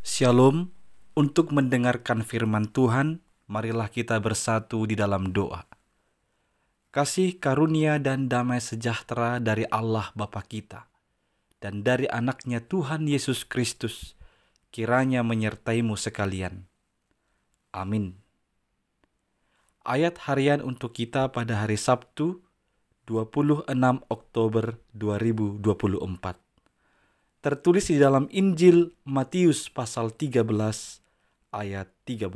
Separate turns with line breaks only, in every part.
Shalom, untuk mendengarkan firman Tuhan, marilah kita bersatu di dalam doa. Kasih karunia dan damai sejahtera dari Allah Bapa kita dan dari anaknya Tuhan Yesus Kristus kiranya menyertaimu sekalian. Amin. Ayat harian untuk kita pada hari Sabtu, 26 Oktober 2024. Tertulis di dalam Injil Matius pasal 13 ayat 13.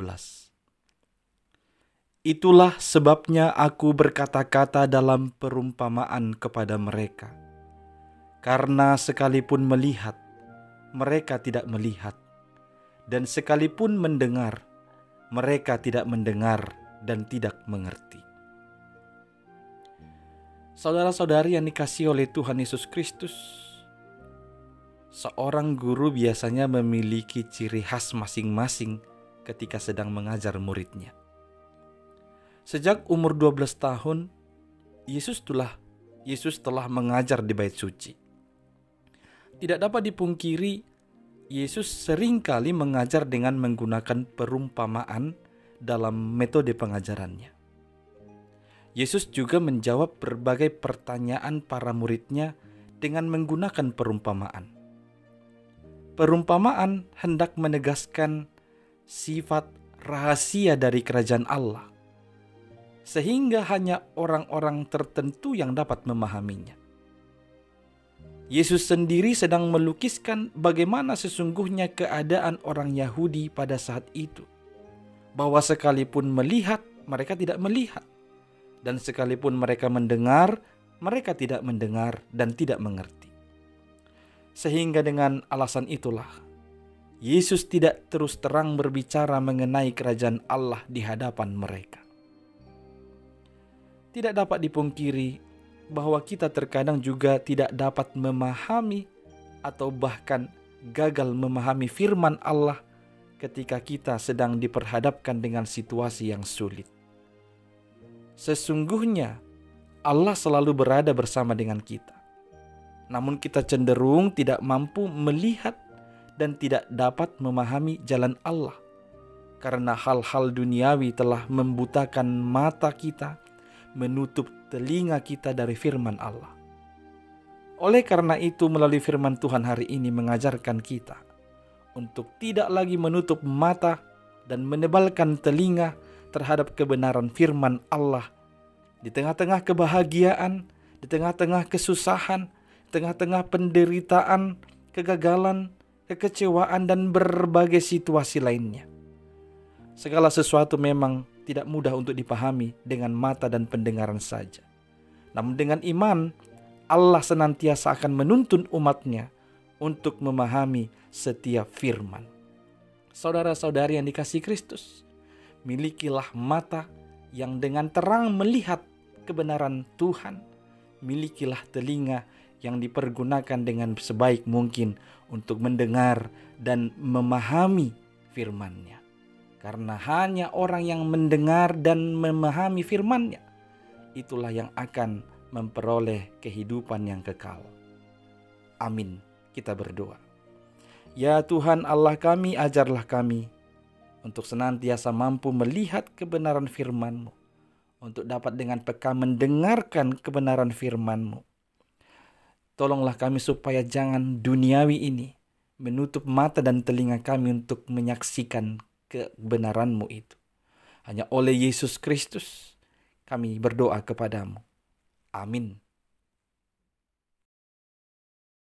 Itulah sebabnya aku berkata-kata dalam perumpamaan kepada mereka. Karena sekalipun melihat, mereka tidak melihat. Dan sekalipun mendengar, mereka tidak mendengar dan tidak mengerti. Saudara-saudari yang dikasihi oleh Tuhan Yesus Kristus, seorang guru biasanya memiliki ciri khas masing-masing ketika sedang mengajar muridnya. Sejak umur 12 tahun, Yesus telah mengajar di Bait Suci. Tidak dapat dipungkiri, Yesus seringkali mengajar dengan menggunakan perumpamaan dalam metode pengajarannya. Yesus juga menjawab berbagai pertanyaan para muridnya dengan menggunakan perumpamaan. Perumpamaan hendak menegaskan sifat rahasia dari kerajaan Allah, sehingga hanya orang-orang tertentu yang dapat memahaminya. Yesus sendiri sedang melukiskan bagaimana sesungguhnya keadaan orang Yahudi pada saat itu, bahwa sekalipun melihat, mereka tidak melihat, dan sekalipun mereka mendengar, mereka tidak mendengar dan tidak mengerti. Sehingga dengan alasan itulah, Yesus tidak terus terang berbicara mengenai kerajaan Allah di hadapan mereka. Tidak dapat dipungkiri bahwa kita terkadang juga tidak dapat memahami atau bahkan gagal memahami firman Allah ketika kita sedang diperhadapkan dengan situasi yang sulit. Sesungguhnya Allah selalu berada bersama dengan kita. Namun kita cenderung tidak mampu melihat dan tidak dapat memahami jalan Allah karena hal-hal duniawi telah membutakan mata kita, menutup telinga kita dari firman Allah. Oleh karena itu, melalui firman Tuhan hari ini mengajarkan kita untuk tidak lagi menutup mata dan menebalkan telinga terhadap kebenaran firman Allah di tengah-tengah kebahagiaan, di tengah-tengah kesusahan, tengah-tengah penderitaan, kegagalan, kekecewaan, dan berbagai situasi lainnya. Segala sesuatu memang tidak mudah untuk dipahami dengan mata dan pendengaran saja. Namun dengan iman, Allah senantiasa akan menuntun umatnya untuk memahami setiap firman. Saudara-saudari yang dikasihi Kristus, milikilah mata yang dengan terang melihat kebenaran Tuhan. Milikilah telinga yang dipergunakan dengan sebaik mungkin untuk mendengar dan memahami firman-Nya. Karena hanya orang yang mendengar dan memahami firman-Nya, itulah yang akan memperoleh kehidupan yang kekal. Amin. Kita berdoa. Ya Tuhan Allah kami, ajarlah kami untuk senantiasa mampu melihat kebenaran firman-Mu, untuk dapat dengan peka mendengarkan kebenaran firman-Mu. Tolonglah kami supaya jangan duniawi ini menutup mata dan telinga kami untuk menyaksikan kebenaran-Mu itu. Hanya oleh Yesus Kristus kami berdoa kepadamu. Amin.